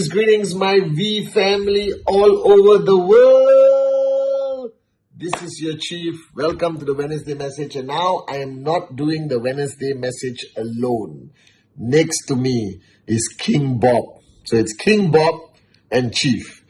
Greetings, my V family all over the world. This is your Cheif. Welcome to the Wednesday message. And now I am not doing the Wednesday message alone. Next to me is King Bob. So it's King Bob and Cheif.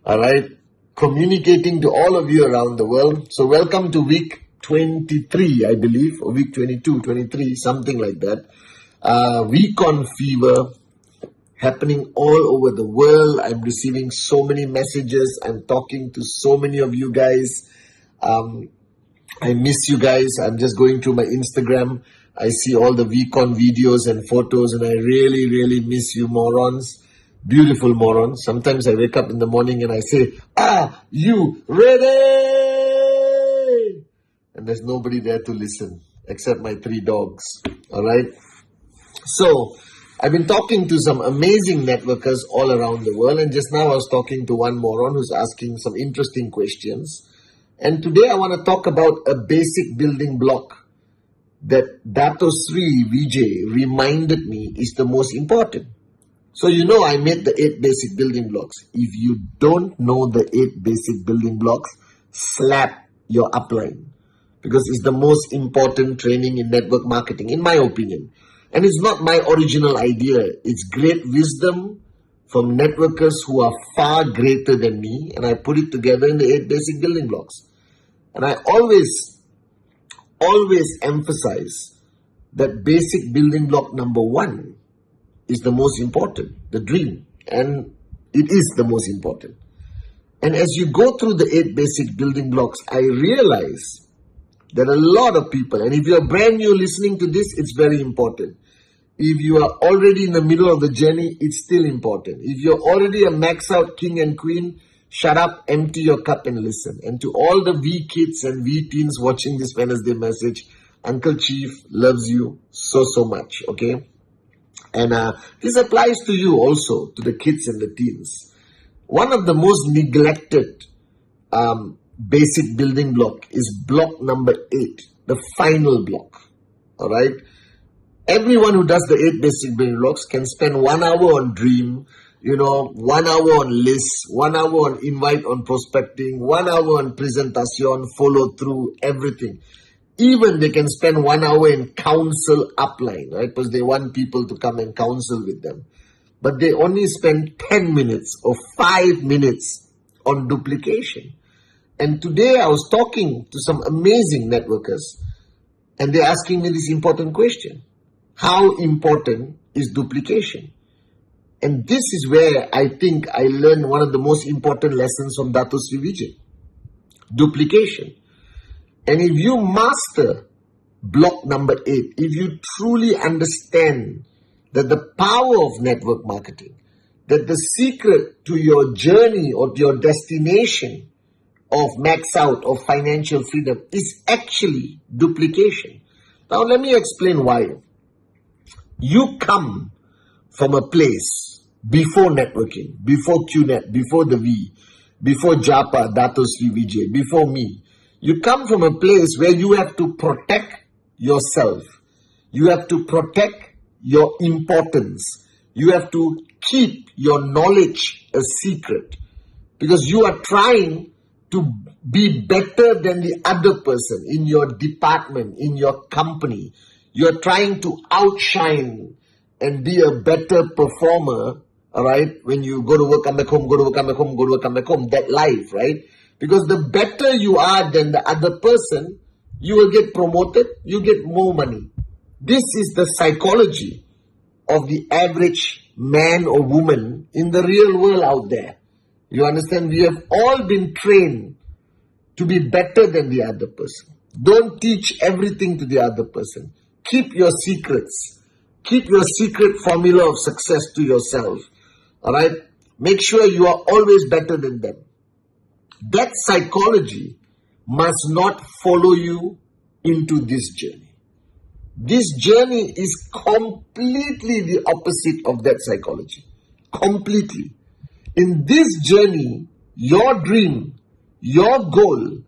All right. Communicating to all of you around the world. So welcome to week 23, I believe, or week 22, 23, something like that. Week on fever. Happening all over the world. I'm receiving so many messages. I'm talking to so many of you guys. I miss you guys. I'm just going through my Instagram. I see all the VCon videos and photos, and I really miss you morons. Beautiful morons. Sometimes I wake up in the morning and I say, you ready? And there's nobody there to listen except my 3 dogs. All right. So I've been talking to some amazing networkers all around the world, and just now I was talking to one moron who's asking some interesting questions. And today I want to talk about a basic building block that Dato Sri Vijay reminded me is the most important. So you know I made the 8 basic building blocks. If you don't know the 8 basic building blocks, slap your upline, because it's the most important training in network marketing, in my opinion. And it's not my original idea. It's great wisdom from networkers who are far greater than me. And I put it together in the 8 basic building blocks. And I always emphasize that basic building block number 1 is the most important, the dream. And it is the most important. And as you go through the 8 basic building blocks, I realize that a lot of people, and if you're brand new listening to this, it's very important. If you are already in the middle of the journey, it's still important. If you're already a max out king and queen, shut up, empty your cup and listen. And to all the V kids and V teens watching this Wednesday message, Uncle Cheif loves you so much, okay? And this applies to you also, to the kids and the teens. One of the most neglected basic building block is block number 8, the final block, all right? Everyone who does the 8 basic building blocks can spend 1 hour on dream, 1 hour on list, 1 hour on invite on prospecting, 1 hour on presentation, follow through, everything. Even they can spend 1 hour in counsel upline, right? Because they want people to come and counsel with them. But they only spend 10 minutes or 5 minutes on duplication. And today I was talking to some amazing networkers, and they're asking me this important question. How important is duplication? And this is where I think I learned one of the most important lessons from Dato Sri Vijay. Duplication. And if you master block number 8, if you truly understand that the power of network marketing, that the secret to your journey or your destination of max out of financial freedom is actually duplication. Now let me explain why. You come from a place before networking, before Qnet, before the V, before Japa, Dato Sri Vijay, before me. You come from a place where you have to protect yourself. You have to protect your importance. You have to keep your knowledge a secret, because you are trying to be better than the other person in your department, in your company. You're trying to outshine and be a better performer, all right? When you go to work, come back home, go to work, come back home, go to work, come back home, that life, right? Because the better you are than the other person, you will get promoted, you get more money. This is the psychology of the average man or woman in the real world out there. You understand? We have all been trained to be better than the other person. Don't teach everything to the other person. Keep your secrets. Keep your secret formula of success to yourself. All right? Make sure you are always better than them. That psychology must not follow you into this journey. This journey is completely the opposite of that psychology. Completely. In this journey, your dream, your goal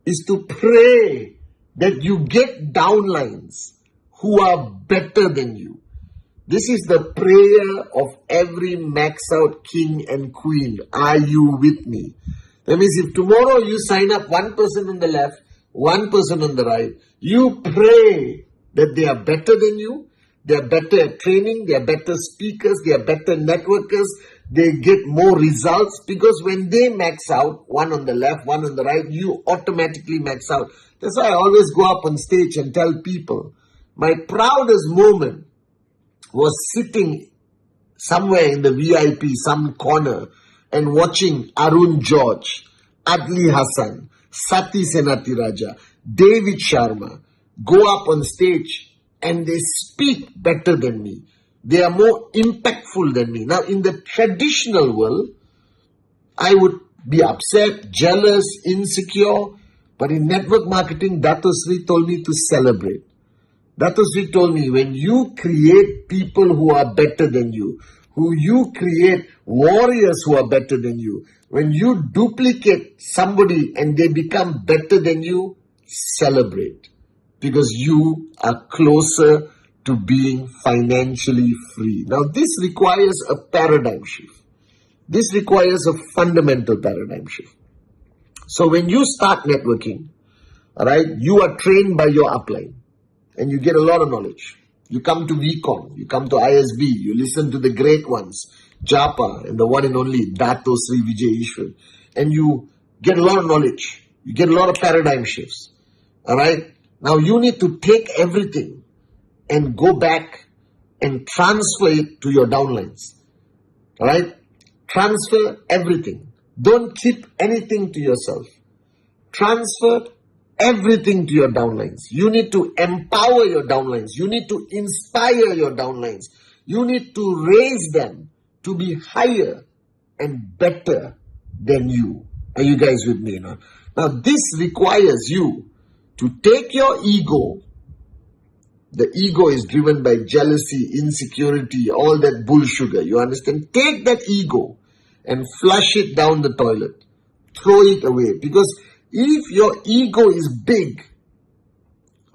is to pray that you get downlines who are better than you. This is the prayer of every max out king and queen. Are you with me? That means if tomorrow you sign up one person on the left, one person on the right, you pray that they are better than you, they are better at training, they are better speakers, they are better networkers, they get more results, because when they max out, one on the left, one on the right, you automatically max out. That's why I always go up on stage and tell people, my proudest moment was sitting somewhere in the VIP, some corner, and watching Arun George, Adli Hassan, Pathman Senathirajah, David Sharma go up on stage and they speak better than me. They are more impactful than me. Now, in the traditional world, I would be upset, jealous, insecure. But in network marketing, Dato Sri told me to celebrate. Dato Sri told me, when you create people who are better than you, who you create warriors who are better than you, when you duplicate somebody and they become better than you, celebrate. Because you are closer to being financially free. Now, this requires a paradigm shift. This requires a fundamental paradigm shift. So when you start networking, all right, you are trained by your upline and you get a lot of knowledge. You come to VCon, you come to ISB, you listen to the great ones, Japa and the one and only Dato Sri Vijay Ishwar, and you get a lot of knowledge. You get a lot of paradigm shifts. All right. Now you need to take everything and go back and transfer it to your downlines. All right. Transfer everything. Don't keep anything to yourself. Transfer everything to your downlines. You need to empower your downlines. You need to inspire your downlines. You need to raise them to be higher and better than you. Are you guys with me now? Now this requires you to take your ego. The ego is driven by jealousy, insecurity, all that bull sugar. You understand? Take that ego and flush it down the toilet. Throw it away. Because if your ego is big,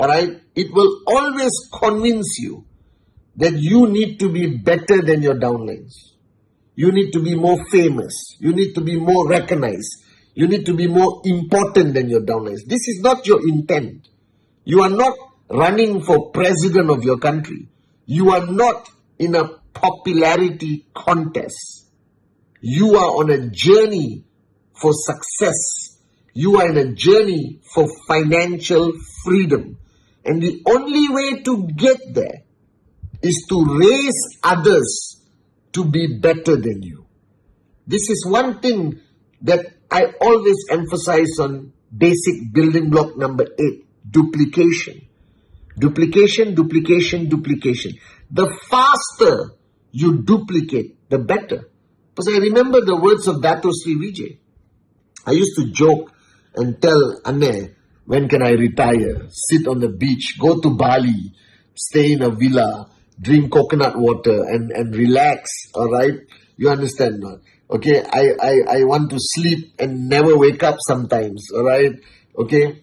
all right, it will always convince you that you need to be better than your downlines. You need to be more famous. You need to be more recognized. You need to be more important than your downlines. This is not your intent. You are not running for president of your country. You are not in a popularity contest. You are on a journey for success. You are in a journey for financial freedom. And the only way to get there is to raise others to be better than you. This is one thing that I always emphasize on basic building block number 8, duplication. Duplication, duplication, duplication. The faster you duplicate, the better. Because I remember the words of Dato Sri Vijay. I used to joke and tell Anne, when can I retire? Sit on the beach, go to Bali, stay in a villa, drink coconut water and relax, all right? You understand now? Okay, I want to sleep and never wake up sometimes, all right? Okay?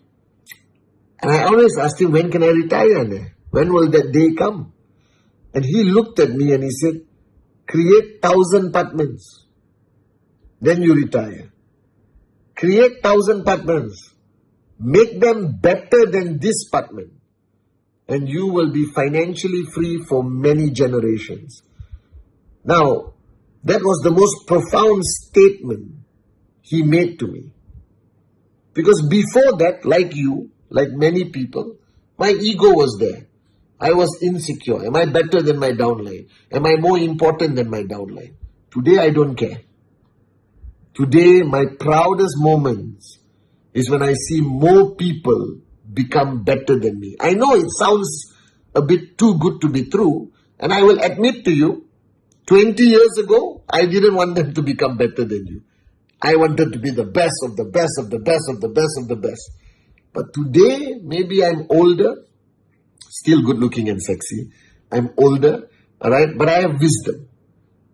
And I always asked him, when can I retire, Anne? When will that day come? And he looked at me and he said, create 1,000 Pathmans. Then you retire. Create 1,000 Pathmans. Make them better than this Pathman. And you will be financially free for many generations. Now, that was the most profound statement he made to me. Because before that, like you, like many people, my ego was there. I was insecure. Am I better than my downline? Am I more important than my downline? Today, I don't care. Today, my proudest moments is when I see more people become better than me. I know it sounds a bit too good to be true, and I will admit to you, 20 years ago, I didn't want them to become better than you. I wanted to be the best of the best of the best of the best of the best. But today, maybe I'm older, still good looking and sexy. I'm older, all right, but I have wisdom.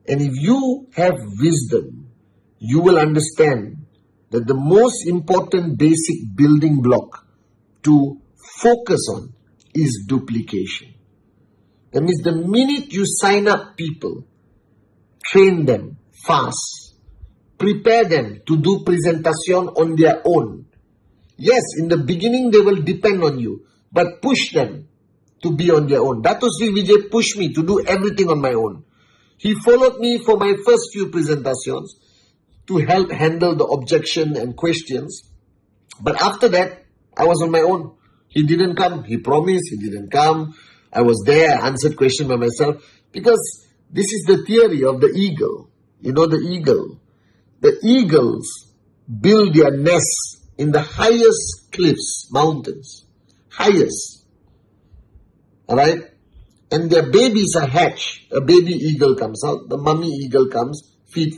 And if you have wisdom, you will understand that the most important basic building block to focus on is duplication. That means the minute you sign up people, train them fast, prepare them to do presentation on their own. Yes, in the beginning they will depend on you, but push them to be on their own. Dato Sri Vijay pushed me to do everything on my own. He followed me for my first few presentations to help handle the objection and questions. But after that, I was on my own. He didn't come. He promised. He didn't come. I was there. I answered questions by myself. Because this is the theory of the eagle. You know the eagle. The eagles build their nests in the highest cliffs, mountains. Highest. Alright? And their babies are hatched. A baby eagle comes out. The mummy eagle comes. Feed,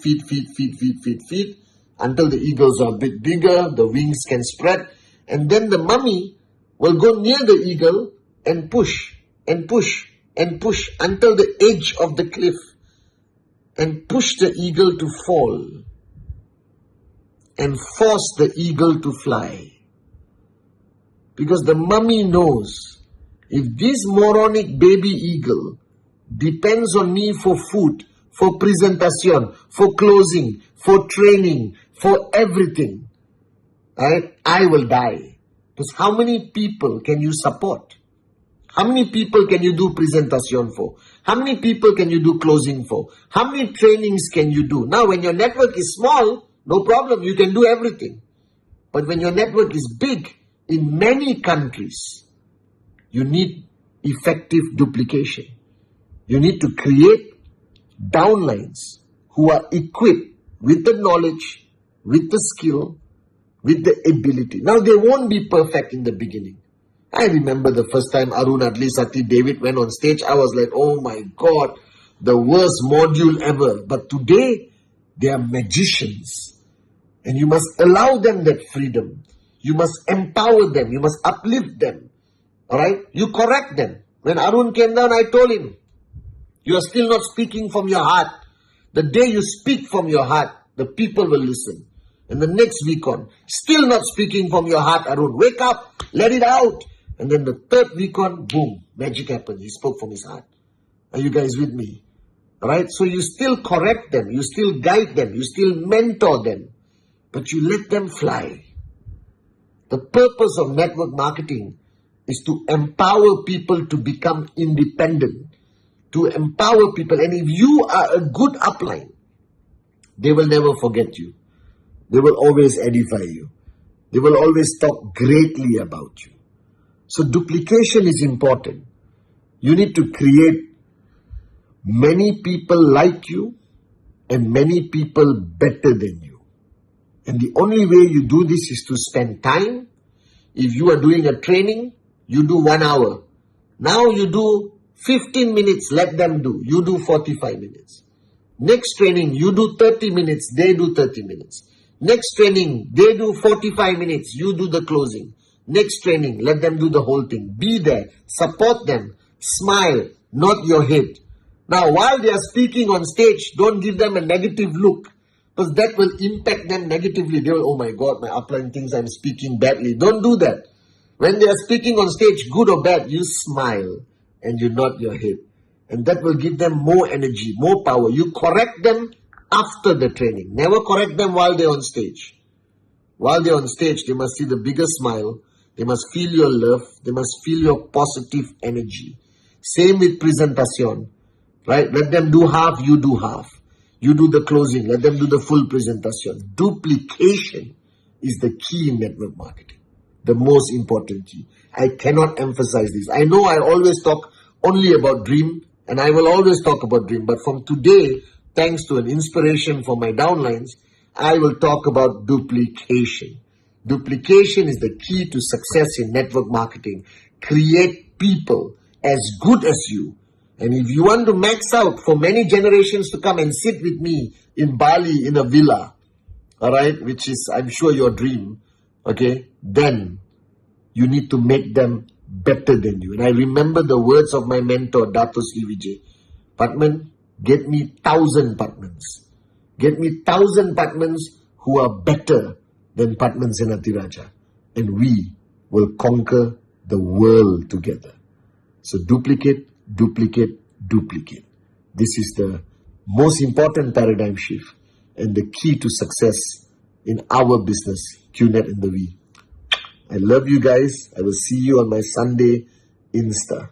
until the eagles are a bit bigger, the wings can spread, and then the mummy will go near the eagle and push until the edge of the cliff and push the eagle to fall and force the eagle to fly. Because the mummy knows, if this moronic baby eagle depends on me for food, for presentation, for closing, for training, for everything, right? I will die. Because how many people can you support? How many people can you do presentation for? How many people can you do closing for? How many trainings can you do? Now, when your network is small, no problem, you can do everything. But when your network is big, in many countries, you need effective duplication. You need to create downlines who are equipped with the knowledge, with the skill, with the ability. Now, they won't be perfect in the beginning. I remember the first time Arun, Adli, Sati, David went on stage, I was like, oh my God, the worst module ever. But today, they are magicians. And you must allow them that freedom. You must empower them. You must uplift them. Alright? You correct them. When Arun came down, I told him, you are still not speaking from your heart. The day you speak from your heart, the people will listen. And the next week on, still not speaking from your heart, Arun. Wake up, let it out. And then the third week on, boom, magic happened. He spoke from his heart. Are you guys with me? Alright? So you still correct them. You still guide them. You still mentor them. But you let them fly. The purpose of network marketing is to empower people to become independent. To empower people. And if you are a good upline, they will never forget you. They will always edify you. They will always talk greatly about you. So duplication is important. You need to create many people like you and many people better than you. And the only way you do this is to spend time. If you are doing a training, you do 1 hour. Now you do 15 minutes, let them do. You do 45 minutes. Next training, you do 30 minutes, they do 30 minutes. Next training, they do 45 minutes, you do the closing. Next training, let them do the whole thing. Be there, support them, smile, nod your head. Now, while they are speaking on stage, don't give them a negative look, because that will impact them negatively. They will, oh my God, my upline thinks I'm speaking badly. Don't do that. When they are speaking on stage, good or bad, you smile and you nod your head. And that will give them more energy, more power. You correct them after the training. Never correct them while they're on stage. While they're on stage, they must see the bigger smile. They must feel your love. They must feel your positive energy. Same with presentation, right? Let them do half, you do half. You do the closing. Let them do the full presentation. Duplication is the key in network marketing. The most important key. I cannot emphasize this. I know I always talk only about dream, and I will always talk about dream. But from today, thanks to an inspiration from my downlines, I will talk about duplication. Duplication is the key to success in network marketing. Create people as good as you. And if you want to max out for many generations to come and sit with me in Bali in a villa, all right, which is, I'm sure, your dream, okay, then you need to make them better than you. And I remember the words of my mentor, Dato Sri Vijay. Pathman, get me 1,000 Pathmans. Get me 1,000 Pathmans who are better than Pathman Senathirajah. And we will conquer the world together. So duplicate, duplicate, duplicate. This is the most important paradigm shift and the key to success in our business, Qnet and the V. I love you guys. I will see you on my Sunday Insta.